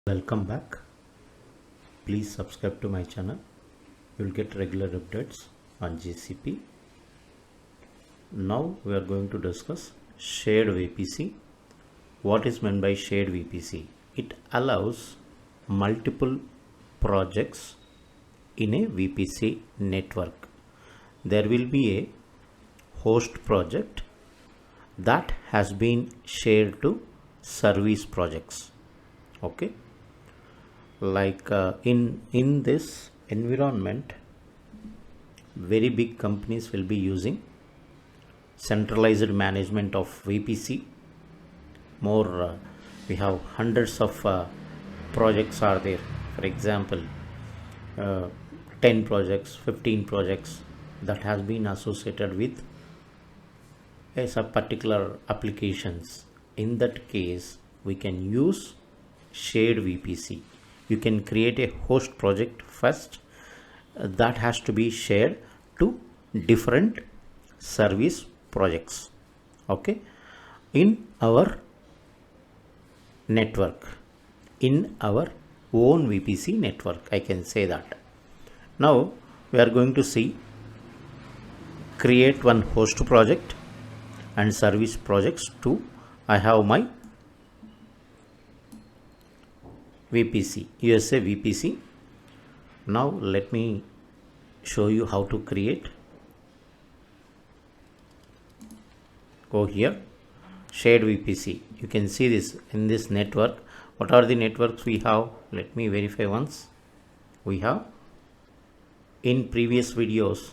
Welcome back. Please subscribe to my channel. You'll get regular updates on GCP. Now we are going to discuss shared VPC. What is meant by shared VPC? It allows multiple projects in a VPC network. There will be a host project that has been shared to service projects. Okay. Like in this environment, very big companies will be using centralized management of VPC. We have hundreds of projects are there. For example, 10 projects, 15 projects that has been associated with a particular applications. In that case, we can use shared VPC. You can create a host project first that has to be shared to different service projects. Okay, in our network, in our own VPC network, I can say that. Now we are going to see create one host project and service projects too. I have my VPC, USA VPC. Now let me show you how to create. Go here, shared VPC. You can see this in this network. What are the networks we have? Let me verify once. We have in previous videos,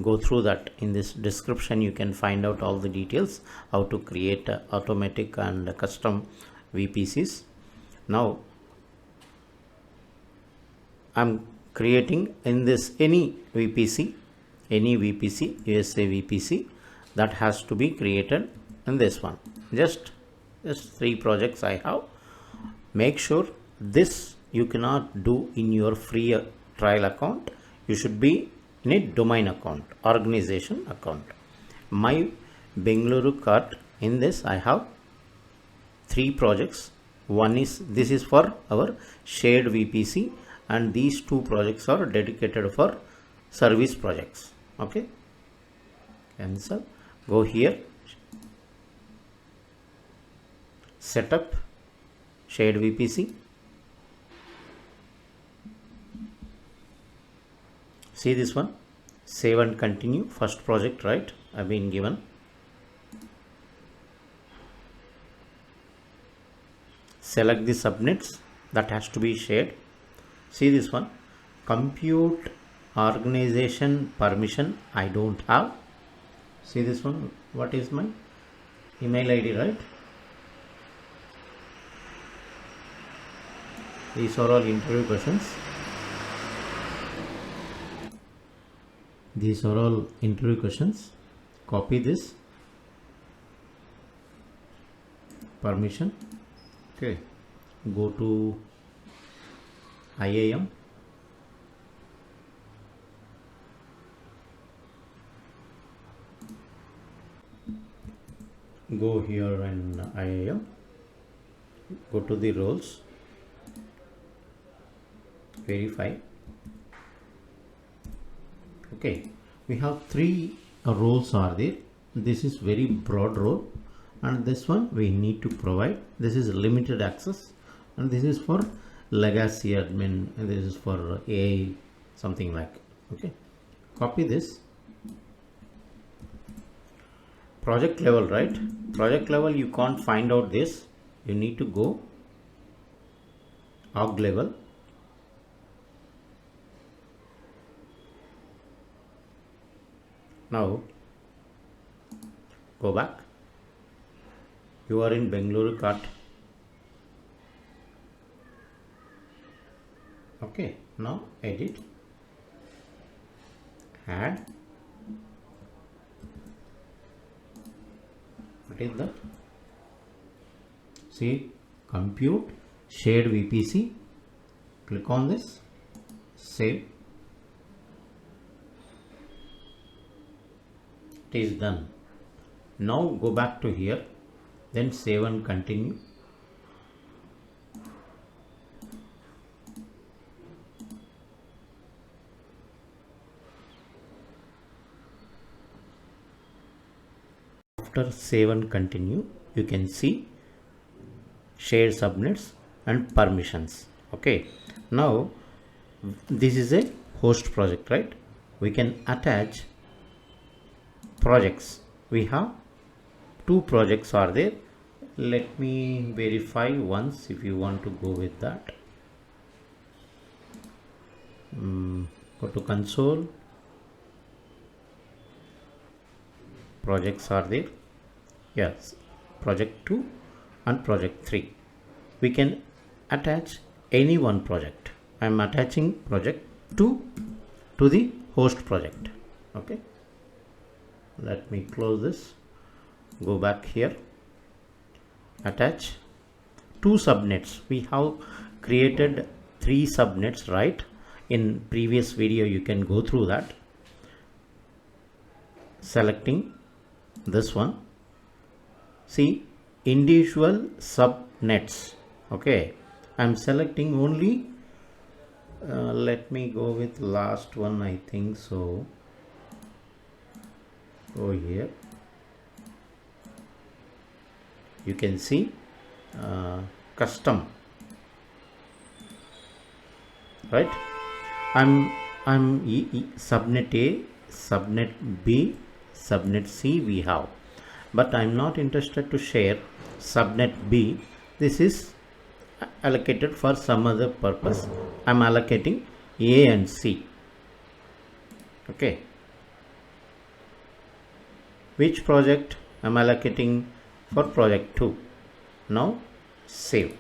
go through that. In this description you can find out all the details how to create automatic and custom VPCs. Now I'm creating in this any VPC, USA VPC that has to be created in this one. Just 3 projects I have. Make sure this you cannot do in your free trial account. You should be in a domain account, organization account. My Bengaluru cart, in this I have 3 projects. One is, this is for our shared VPC, and these 2 projects are dedicated for service projects. Okay, cancel. Go here, setup shared VPC. See this one, save and continue. First project, right? I've been given. Select the subnets that has to be shared. See this one, compute organization permission I don't have. See this one, what is my email ID, right? These are all interview questions. These are all interview questions. Copy this permission. Okay, go to IAM. Go here in IAM. Go to the roles. Verify. Okay, we have 3 roles are there. This is very broad role, and this one we need to provide. This is limited access, and this is for legacy admin, and this is for AI, something like. Okay, copy this. Project level, right? Project level you can't find out this. You need to go org level. Now go back. You are in Bengaluru cart. Okay, now edit, add. What is that? See, compute shared VPC. Click on this, save. It is done. Now go back to here, then save and continue. after save and continue, you can see shared subnets and permissions. Okay, now this is a host project, right? We can attach projects. We have two projects are there. Let me verify once if you want to go with that. Go to console. Projects are there. Yes, project 2 and project 3. We can attach any one project. I am attaching project 2 to the host project. Okay, let me close this, go back here, attach two subnets. We have created 3 subnets, right? In previous video you can go through that. Selecting this one, see individual subnets. Okay, I'm selecting only let me go with last one, I think so. Go here, you can see custom, right? I'm subnet A, subnet B, subnet C we have, but I'm not interested to share subnet B. This is allocated for some other purpose. I'm allocating A and C. Okay, which project I'm allocating? For project 2. Now save.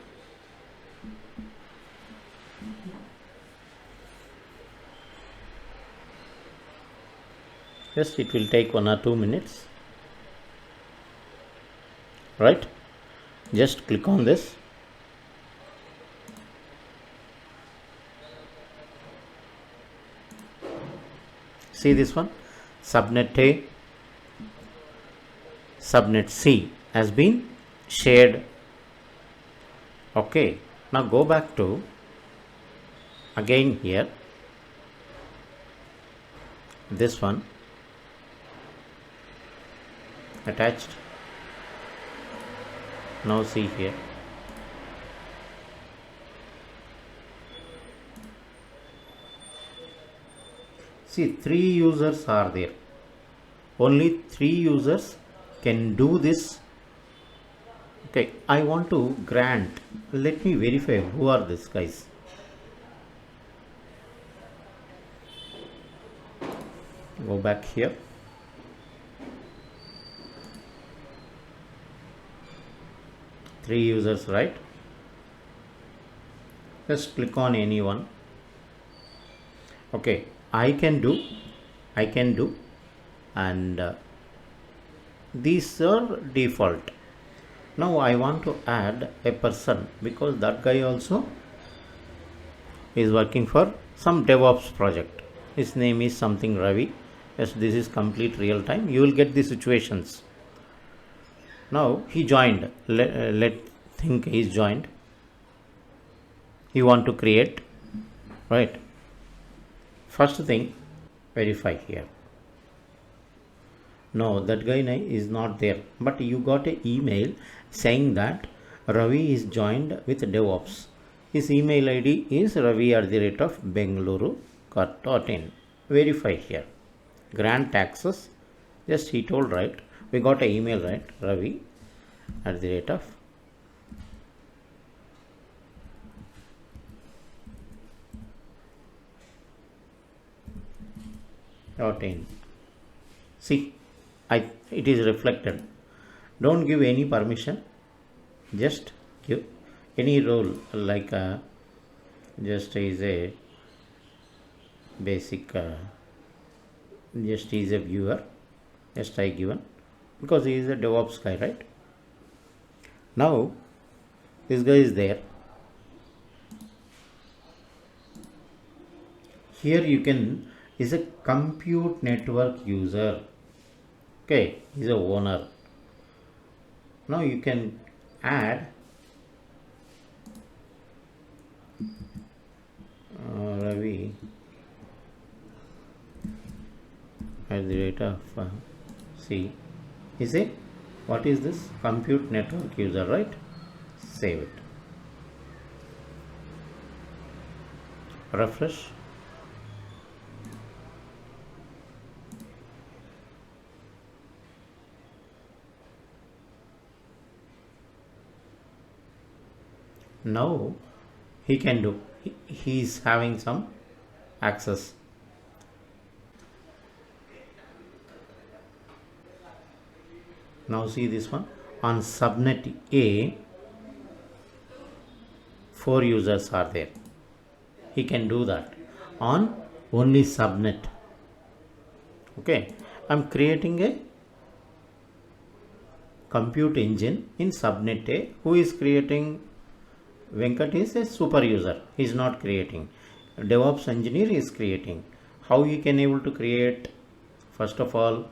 Just it will take 1 or 2 minutes, right? Just click on this. See this one, subnet A, subnet C has been shared. Okay, now go back to again here, this one attached. Now see here, see 3 users are there. Only 3 users can do this. Okay, I want to grant. Let me verify who are these guys. Go back here. Three users, right? Just click on any one. Okay, I can do, and these are default. Now I want to add a person, because that guy also is working for some DevOps project. His name is something Ravi. Yes, this is complete real time. You will get the situations. Now he joined. Let think he's joined. He want to create, right? First thing, verify here. No, that guy is not there, but you got an email saying that Ravi is joined with DevOps. His email ID is ravi@bengaluru.in. Verify here. Grant access. Just he told, right? We got an email, right? ravi@.in. See, it is reflected. Don't give any permission. Just give any role, like just is a basic. Just is a viewer. Just I given, because he is a DevOps guy, right? Now this guy is there. Here you can is a compute network user. Okay, he's a owner. Now you can add Ravi @ C is a What is this? Compute network user, right? Save it. Refresh. Now he can do. He is having some access. Now see this one. On subnet A, 4 users are there. He can do that on only subnet. Okay, I'm creating a compute engine in subnet A. Who is creating? Venkat is a super user. He is not creating. DevOps engineer is creating. How he can able to create? First of all,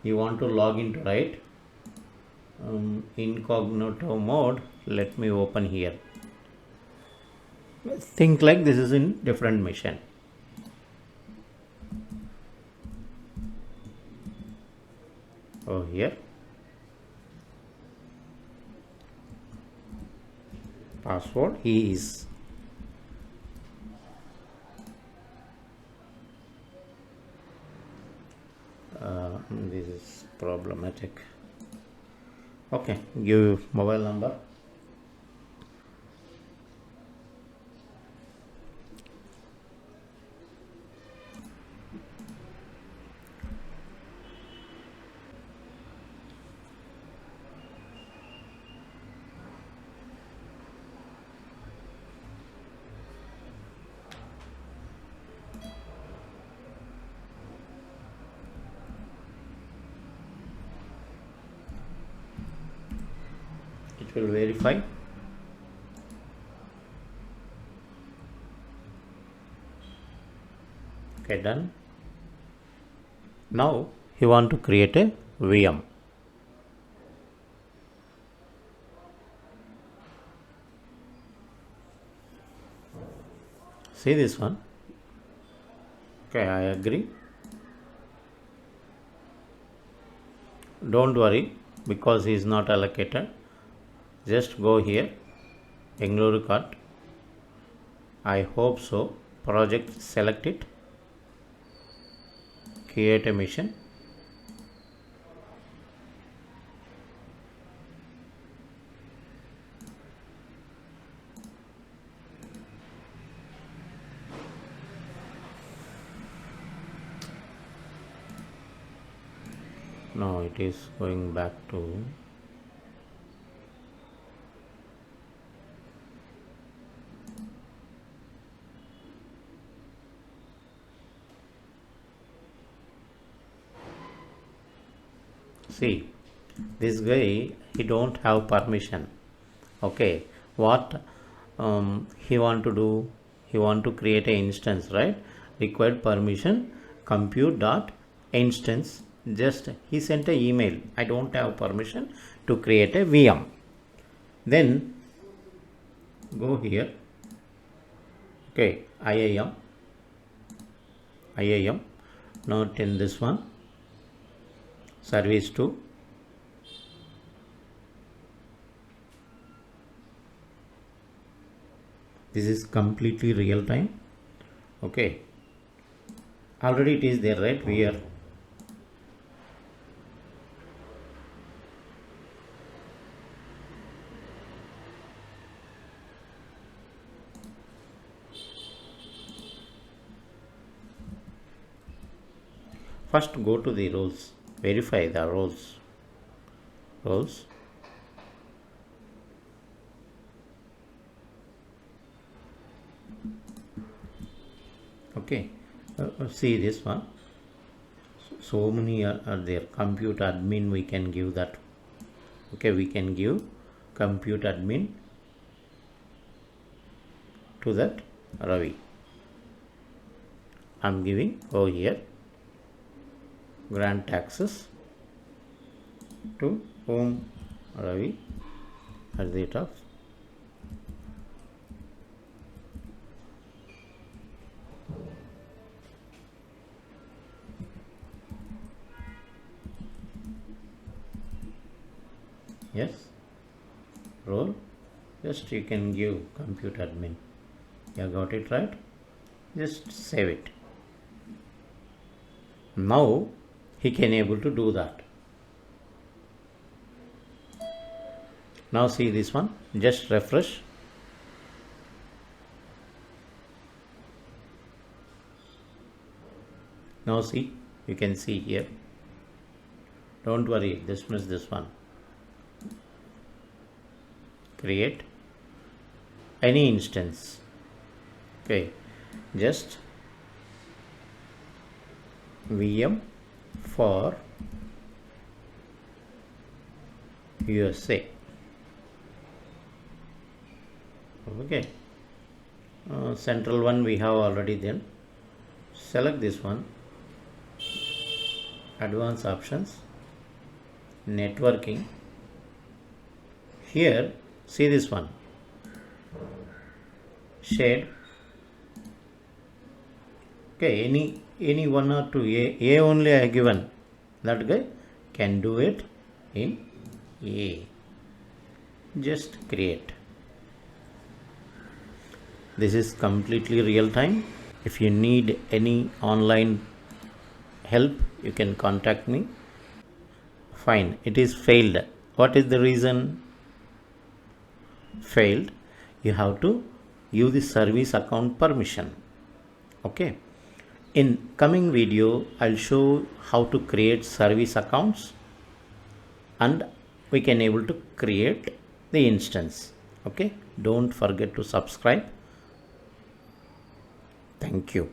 you want to log into, right? Incognito mode. Let me open here. Think like this is in different machine. Oh, here. Password. He is. This is problematic. Okay, give mobile number. It will verify. Okay, done. Now you want to create a VM. See this one. Okay, I agree. Don't worry, because he is not allocated. Just go here, ignore card. I hope so. Project, select it. Create a mission. No, it is going back to see this guy, he don't have permission. Okay, what he want to do? He want to create an instance, right? Required permission compute dot instance. Just he sent an email. I don't have permission to create a VM. Then go here. Okay, IAM. Not in this one. Service 2. This is completely real time. Okay, already it is there, right? We are first go to the roles, verify the roles. Okay, see this one. So many are there. Compute admin, we can give that. Okay, we can give compute admin to that Ravi. I'm giving over here grant access to home Ravi at the top. yes, role, just you can give computer admin. You got it right. Just save it. Now he can able to do that. Now see this one, just refresh. Now see, you can see here. Don't worry, dismiss this one. Create any instance. Okay, just VM for USA. Okay, central one we have already done. Select this one, advanced options, networking. Here see this one, shared. Okay, any one or two, A only I given, that guy can do it in A. Just create. This is completely real time. If you need any online help, you can contact me. Fine, it is failed. What is the reason? Failed. You have to use the service account permission. Okay. In coming video, I'll show how to create service accounts and we can able to create the instance. Okay. Don't forget to subscribe. Thank you.